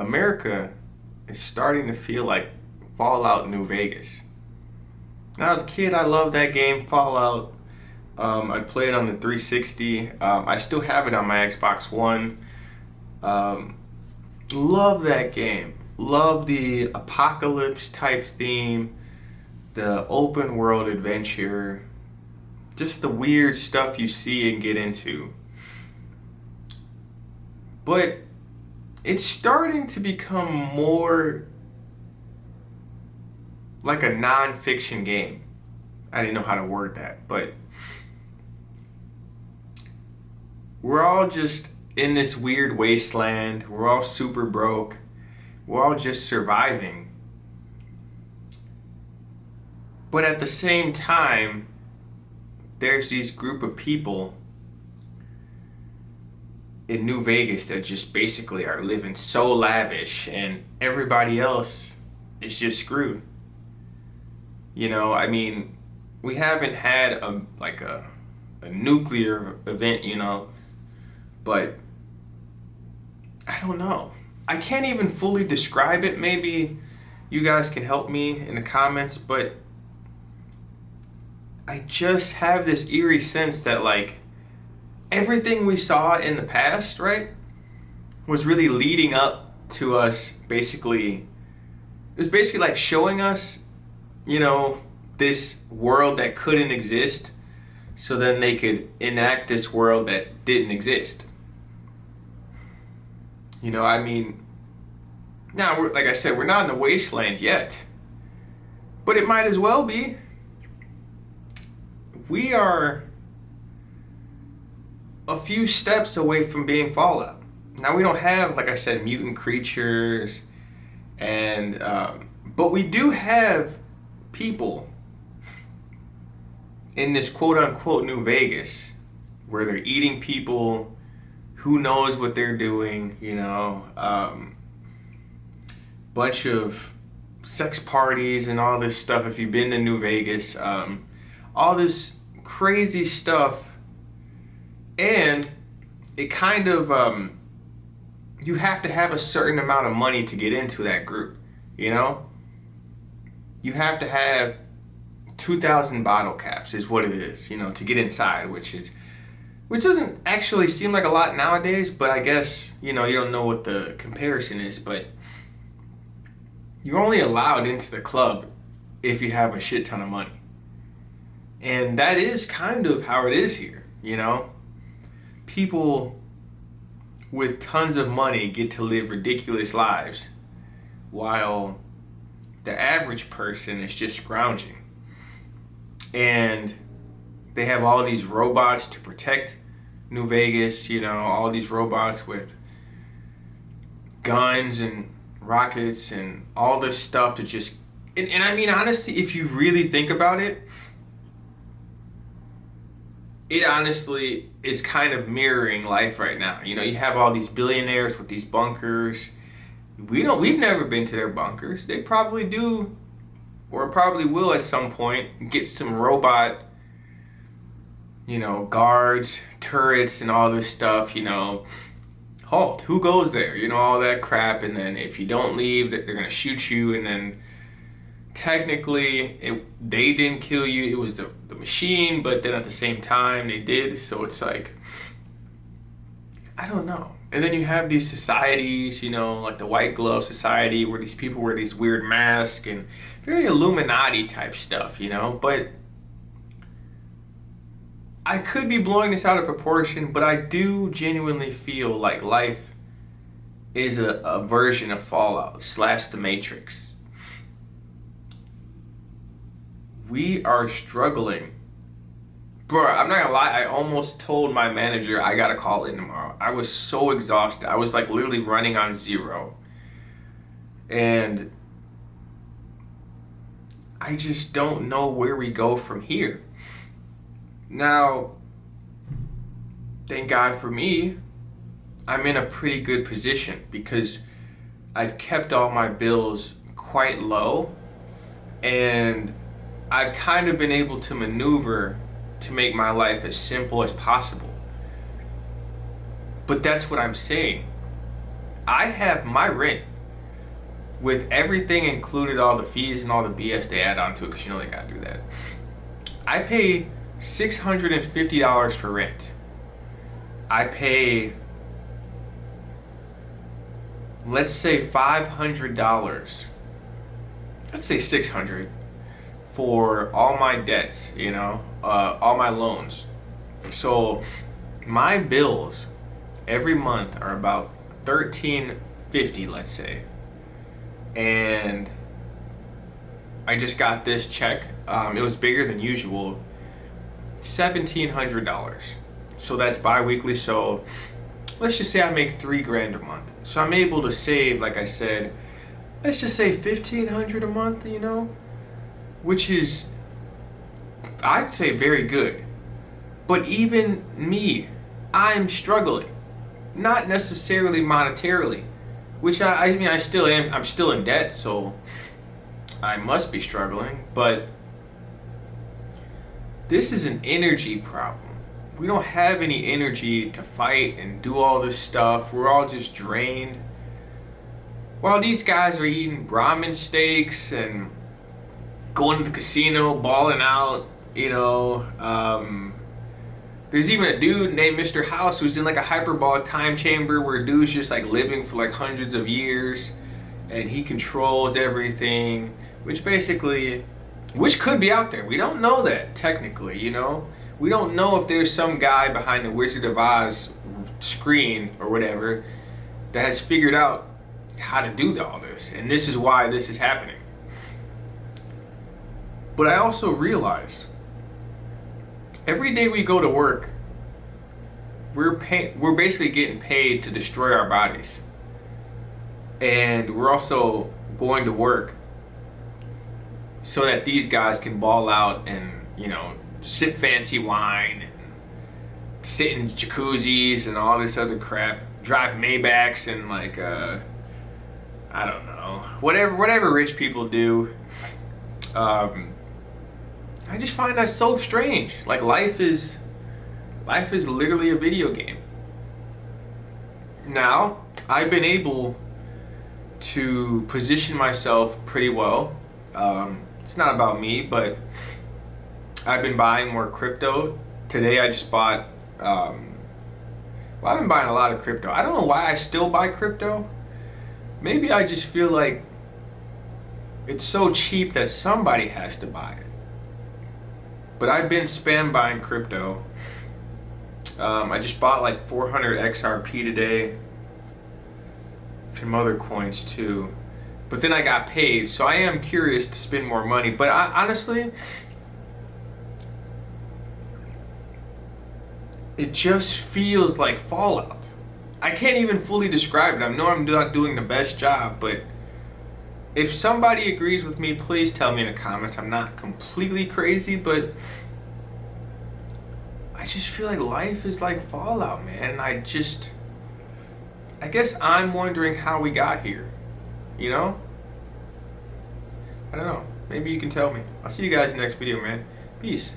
America is starting to feel like Fallout New Vegas. When I was a kid, I loved that game, Fallout. I played on the 360. I still have it on my Xbox One. Um, love that game. Love the apocalypse type theme, the open world adventure, just the weird stuff you see and get into. But it's starting to become more like a non-fiction game. I didn't know how to word that, but we're all just in this weird wasteland. We're all super broke. We're all just surviving. But at the same time, there's these group of people in New Vegas that just basically are living so lavish, and everybody else is just screwed. I mean, we haven't had a nuclear event, but I don't know. I can't even fully describe it. Maybe you guys can help me in the comments, but I just have this eerie sense that everything we saw in the past, right, was really leading up to us basically. It was basically like showing us, this world that couldn't exist, so then they could enact this world that didn't exist. I mean, now, like I said, we're not in the wasteland yet, but it might as well be. We are a few steps away from being Fallout. Now, we don't have, like I said, mutant creatures, and but we do have people in this quote-unquote New Vegas where they're eating people. Who knows what they're doing, bunch of sex parties and all this stuff. If you've been to New Vegas, all this crazy stuff, and it kind of, you have to have a certain amount of money to get into that group, You have to have 2,000 bottle caps is what it is, to get inside, which doesn't actually seem like a lot nowadays, but I guess, you don't know what the comparison is, but you're only allowed into the club if you have a shit ton of money. And that is kind of how it is here, People with tons of money get to live ridiculous lives, while the average person is just scrounging. And they have all these robots to protect New Vegas, all these robots with guns and rockets and all this stuff to just... And I mean, honestly, if you really think about it, it honestly is kind of mirroring life right now. You have all these billionaires with these bunkers. We've never been to their bunkers. They probably do, or probably will at some point, get some robot, guards, turrets, and all this stuff, halt, who goes there, all that crap, and then if you don't leave, they're gonna shoot you, and then technically, they didn't kill you, it was the machine, but then at the same time, they did, so it's like, I don't know. And then you have these societies, like the White Glove Society, where these people wear these weird masks, and very Illuminati type stuff, but I could be blowing this out of proportion, but I do genuinely feel like life is a version of Fallout / The Matrix. We are struggling. Bro, I'm not gonna lie, I almost told my manager I gotta call in tomorrow. I was so exhausted. I was literally running on zero. And I just don't know where we go from here. Now, thank God for me, I'm in a pretty good position because I've kept all my bills quite low, and I've kind of been able to maneuver to make my life as simple as possible. But that's what I'm saying. I have my rent with everything included, all the fees and all the BS they add on to it, because you know they gotta do that. I pay $650 for rent. I pay, let's say $500. Let's say $600 for all my debts, all my loans. So my bills every month are about $1350, let's say. And I just got this check. It was bigger than usual, $1,700. So that's bi-weekly. So let's just say I make $3,000 a month. So I'm able to save, like I said, let's just say $1,500 a month, which is, I'd say, very good. But even me, I'm struggling. Not necessarily monetarily, which I mean, I still am. I'm still in debt, so I must be struggling. But this is an energy problem. We don't have any energy to fight and do all this stuff. We're all just drained. While these guys are eating Brahmin steaks and going to the casino, balling out, there's even a dude named Mr. House who's in like a hyperbolic time chamber where dude's just like living for like hundreds of years and he controls everything, which could be out there. We don't know that technically, We don't know if there's some guy behind the Wizard of Oz screen or whatever that has figured out how to do all this, and this is why this is happening. But I also realize every day we go to work, we're basically getting paid to destroy our bodies. And we're also going to work so that these guys can ball out and, sip fancy wine and sit in jacuzzis and all this other crap, drive Maybachs and like, I don't know, whatever rich people do. I just find that so strange. Like life is literally a video game. Now, I've been able to position myself pretty well. It's not about me, but I've been buying more crypto. Today I just bought, I've been buying a lot of crypto. I don't know why I still buy crypto. Maybe I just feel like it's so cheap that somebody has to buy it. But I've been spam buying crypto. I just bought like 400 XRP today. Some other coins too. But then I got paid, so I am curious to spend more money. But honestly, it just feels like Fallout. I can't even fully describe it. I know I'm not doing the best job, but if somebody agrees with me, please tell me in the comments. I'm not completely crazy, but I just feel like life is like Fallout, man. I guess I'm wondering how we got here, I don't know. Maybe you can tell me. I'll see you guys in the next video, man. Peace.